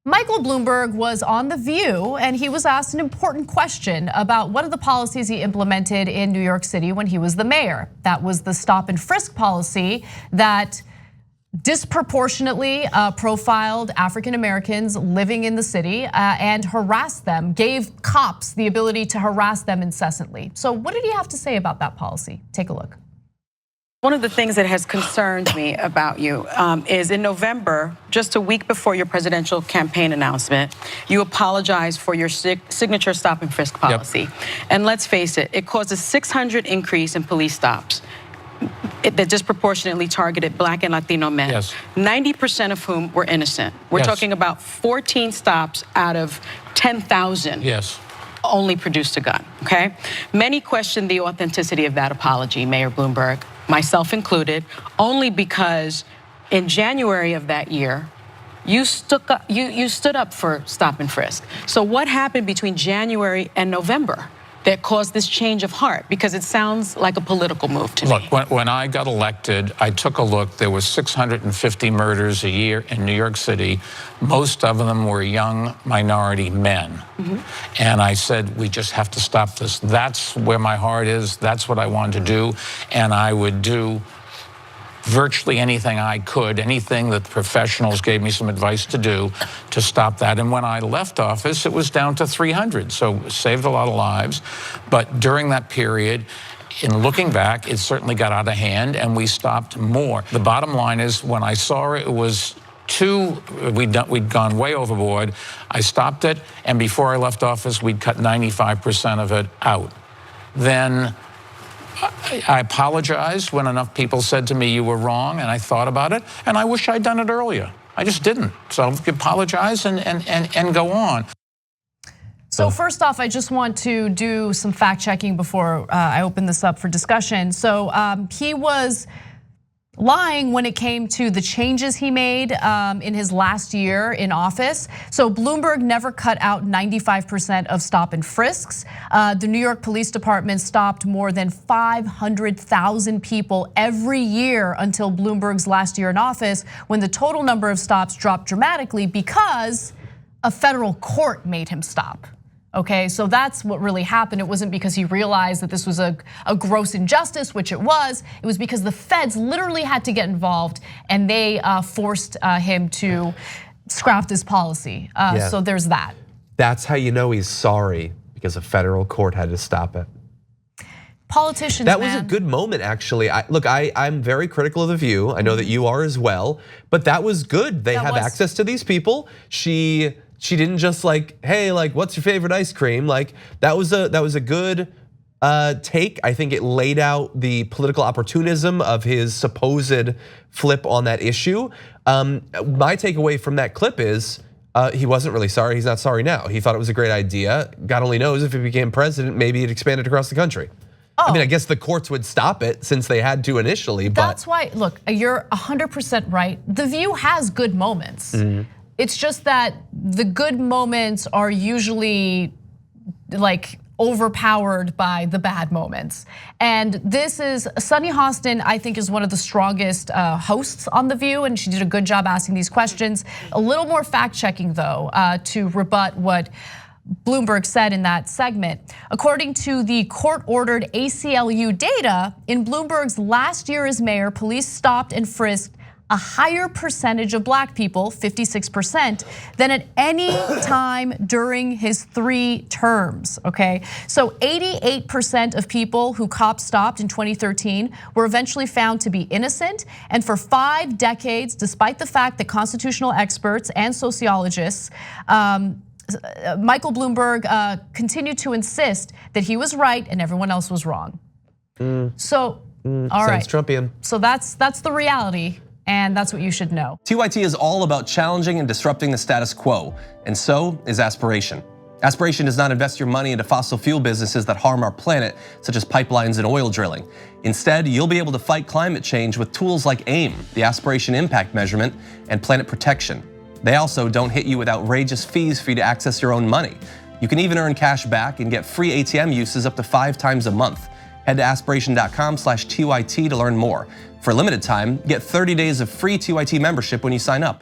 Michael Bloomberg was on The View and he was asked an important question about one of the policies he implemented in New York City when he was the mayor. That was the stop and frisk policy that disproportionately profiled African Americans living in the city and harassed them, gave cops the ability to harass them incessantly. So what did he have to say about that policy? Take a look. One of the things that has concerned me about you is in November, just a week before your presidential campaign announcement, you apologized for your signature stop and frisk policy. Yep. And let's face it, it caused a 600 increase in police stops that disproportionately targeted Black and Latino men. Yes. 90% of whom were innocent. We're talking about 14 stops out of 10,000. Yes. Only produced a gun, okay? Many question the authenticity of that apology, Mayor Bloomberg, myself included, only because in January of that year, you stood up for stop and frisk. So what happened between January and November that caused this change of heart? Because it sounds like a political move to me. Look, when I got elected, I took a look. There were 650 murders a year in New York City. Most of them were young minority men. Mm-hmm. And I said, we just have to stop this. That's where my heart is. That's what I wanted to do. And I would do virtually anything I could, anything that the professionals gave me some advice to do to stop that. And when I left office, it was down to 300, so saved a lot of lives. But during that period, in looking back, it certainly got out of hand and we stopped more. The bottom line is when I saw it was we'd gone way overboard, I stopped it, and before I left office, we'd cut 95% of it out. Then I apologized when enough people said to me, you were wrong, and I thought about it, and I wish I'd done it earlier. I just didn't. So apologize and go on. So first off, I just want to do some fact checking before I open this up for discussion. So he was lying when it came to the changes he made in his last year in office. So Bloomberg never cut out 95% of stop and frisks. The New York Police Department stopped more than 500,000 people every year until Bloomberg's last year in office, when the total number of stops dropped dramatically because a federal court made him stop. Okay, so that's what really happened. It wasn't because he realized that this was a gross injustice, which it was. It was because the feds literally had to get involved and they forced him to scrap this policy. So there's that. That's how you know he's sorry, because a federal court had to stop it. Politicians, that was a good moment, actually. Look, I'm very critical of The View. I know that you are as well, but that was good. They have access to these people. She didn't just like, hey, like, what's your favorite ice cream? Like, that was a good take. I think it laid out the political opportunism of his supposed flip on that issue. My takeaway from that clip is he wasn't really sorry. He's not sorry now. He thought it was a great idea. God only knows if he became president, maybe it expanded across the country. I mean, I guess the courts would stop it since they had to initially. But that's why, look, you're 100% right. The View has good moments. Mm-hmm. It's just that the good moments are usually like overpowered by the bad moments. And this is, Sunny Hostin, I think, is one of the strongest hosts on The View, and she did a good job asking these questions. A little more fact checking though, to rebut what Bloomberg said in that segment. According to the court-ordered ACLU data, in Bloomberg's last year as mayor, police stopped and frisked a higher percentage of Black people, 56%, than at any time during his 3 terms, okay? So 88% of people who cops stopped in 2013 were eventually found to be innocent. And for 5 decades, despite the fact that constitutional experts and sociologists, Michael Bloomberg continued to insist that he was right and everyone else was wrong. So, all right. Sounds Trumpian. So that's the reality. And that's what you should know. TYT is all about challenging and disrupting the status quo, and so is Aspiration. Aspiration does not invest your money into fossil fuel businesses that harm our planet, such as pipelines and oil drilling. Instead, you'll be able to fight climate change with tools like AIM, the Aspiration Impact Measurement, and Planet Protection. They also don't hit you with outrageous fees for you to access your own money. You can even earn cash back and get free ATM uses up to 5 times a month. Head to aspiration.com/TYT to learn more. For a limited time, get 30 days of free TYT membership when you sign up.